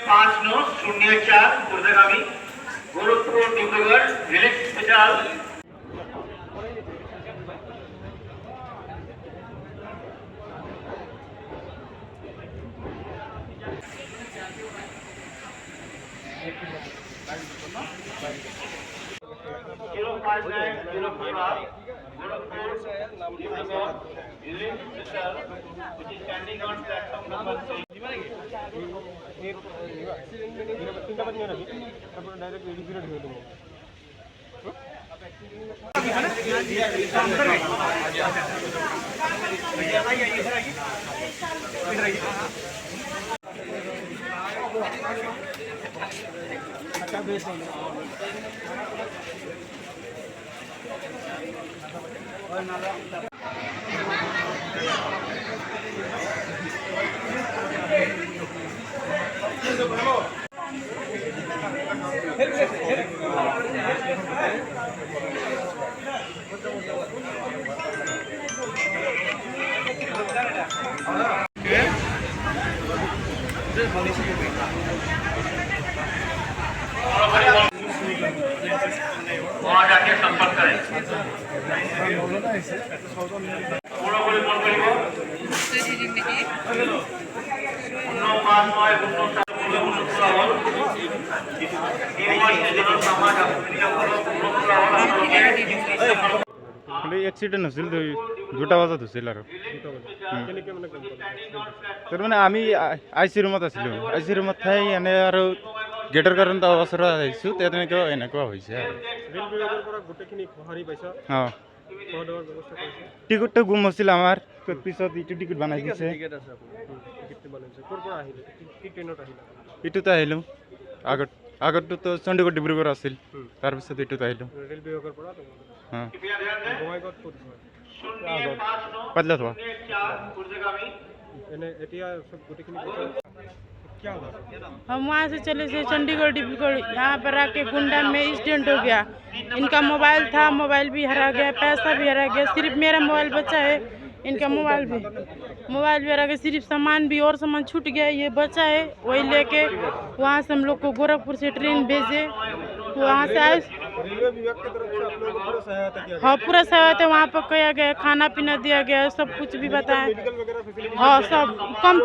5-0-4 ऊर्ध्वगामी Gorakhpur Dibrugarh relief special standing on platform number 3. वहाँ जाके संपर्क करें एक्सिडेंट होছিল দুটা বজাত হৈছিল আৰু তাৰমানে আমি আইচি ৰুমত আছিলোঁ আইচি ৰুমত থাই এনে আৰু গেটৰ কাৰণে ওচৰত আহিছোঁ তেনেকৈ এনেকুৱা হৈছে অঁ টিকটটো গুম হৈছিল আমাৰ পিছত ইটো টিকট বনাই দিছে ইটোত আহিলোঁ আগততো চণ্ডীগড় ডিব্ৰুগড় আছিল তাৰপিছত ইটোত আহিলোঁ পাতলা থোৱা हम वहाँ से चले थे चंडीगढ़ डिब्रूगढ़, यहाँ पर आके गुंडा में एक्सीडेंट हो गया। इनका मोबाइल था, मोबाइल भी हरा गया, पैसा भी हरा गया। सिर्फ मेरा मोबाइल बचा है, इनका मोबाइल भी हरा गया। सिर्फ सामान भी और सामान छूट गया, ये बचा है। वही लेके वहाँ से हम लोग को गोरखपुर से ट्रेन भेजे, वहाँ से आए। हाँ पूरा सहायता वहाँ पर किया गया, खाना पीना दिया गया, सब कुछ भी बताया। हाँ सब कम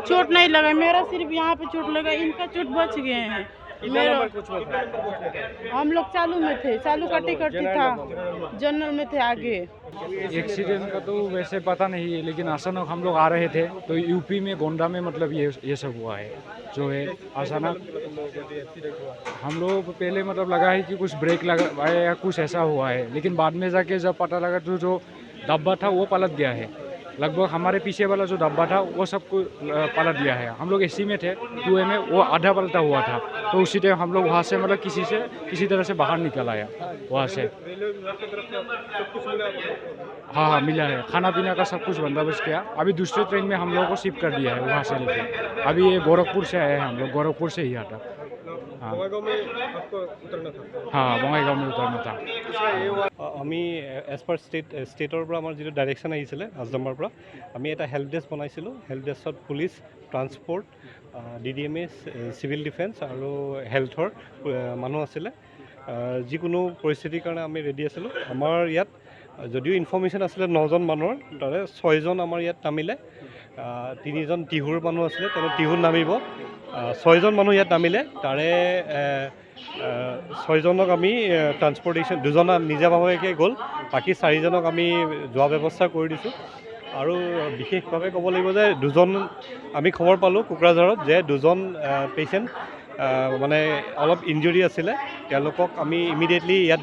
चोट नहीं लगा, मेरा सिर्फ यहाँ पे चोट लगा, इनका चोट बच गए हैं। मेरा हम लोग चालू में थे, चालू का टिकट था, जनरल में थे आगे। एक्सीडेंट का तो वैसे पता नहीं है, लेकिन अचानक हम लोग आ रहे थे तो यूपी में गोंडा में मतलब ये सब हुआ है जो है अचानक। हम लोग पहले मतलब लगा है कि कुछ ब्रेक लगा या कुछ ऐसा हुआ है, लेकिन बाद में जाके जब पता लगा तो जो डब्बा था वो पलट गया है। लगभग हमारे पीछे वाला जो डब्बा था वो सबको पलट दिया है। हम लोग एसी में थे, 2A में वो आधा पलटा हुआ था, तो उसी टाइम हम लोग वहाँ से मतलब किसी तरह से बाहर निकल आया वहाँ से। हाँ मिला है, खाना पीना का सब कुछ बंदोबस्त किया। अभी दूसरे ट्रेन में हम लोगों को शिफ्ट कर दिया है वहाँ से लेके। अभी ये गोरखपुर से आए हैं हम लोग, गोरखपुर से ही आता। हाँ বঙাইগাঁও में उतरना था। আমি এজ পাৰ ষ্টেটৰ পৰা আমাৰ যিটো ডাইৰেকশ্যন আহিছিলে আজদম্বাৰ পৰা আমি এটা হেল্প ডেস্ক বনাইছিলোঁ। হেল্প ডেস্কত police, transport, DDMA, civil defence আৰু হেল্থৰ মানুহ আছিলে। যিকোনো পৰিস্থিতিৰ কাৰণে আমি ৰেডি আছিলোঁ। আমাৰ ইয়াত যদিও ইনফৰ্মেশ্যন আছিলে 9জন মানুহৰ, তাৰে 6জন আমাৰ ইয়াত নামিলে। 3জন টিহুৰ মানুহ আছিলে, তেওঁ টিহুত নামিব। 6জন মানুহ ইয়াত নামিলে, তাৰে 6জনক আমি ট্ৰান্সপৰ্টেশ্যন, 2জন নিজাভাৱে গ'ল, বাকী 4জনক আমি যোৱা ব্যৱস্থা কৰি দিছোঁ। আৰু বিশেষভাৱে ক'ব লাগিব যে 2জন আমি খবৰ পালোঁ কোকৰাঝাৰত যে 2জন পেচেণ্ট মানে অলপ ইনজুৰি আছিলে, তেওঁলোকক আমি ইমিডিয়েটলি ইয়াত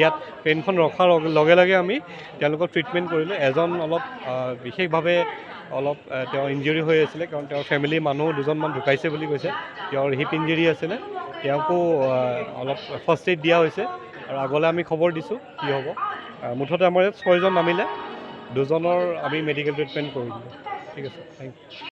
ইয়াত ট্ৰেইনখন ৰখাৰ লগে লগে আমি তেওঁলোকক ট্ৰিটমেণ্ট কৰিলোঁ। এজন অলপ বিশেষভাৱে অলপ তেওঁ ইনজুৰি হৈ আছিলে, কাৰণ তেওঁৰ ফেমিলিৰ মানুহ 2জনমান ঢুকাইছে বুলি কৈছে। তেওঁৰ হিপ ইনজুৰি আছিলে, তেওঁকো অলপ ফাৰ্ষ্ট এইড দিয়া হৈছে আৰু আগলৈ আমি খবৰ দিছোঁ কি হ'ব। মুঠতে আমাৰ ইয়াত 6জন নামিলে, 2জনৰ আমি মেডিকেল ট্ৰিটমেণ্ট কৰি দিলোঁ। ঠিক আছে, থেংক ইউ।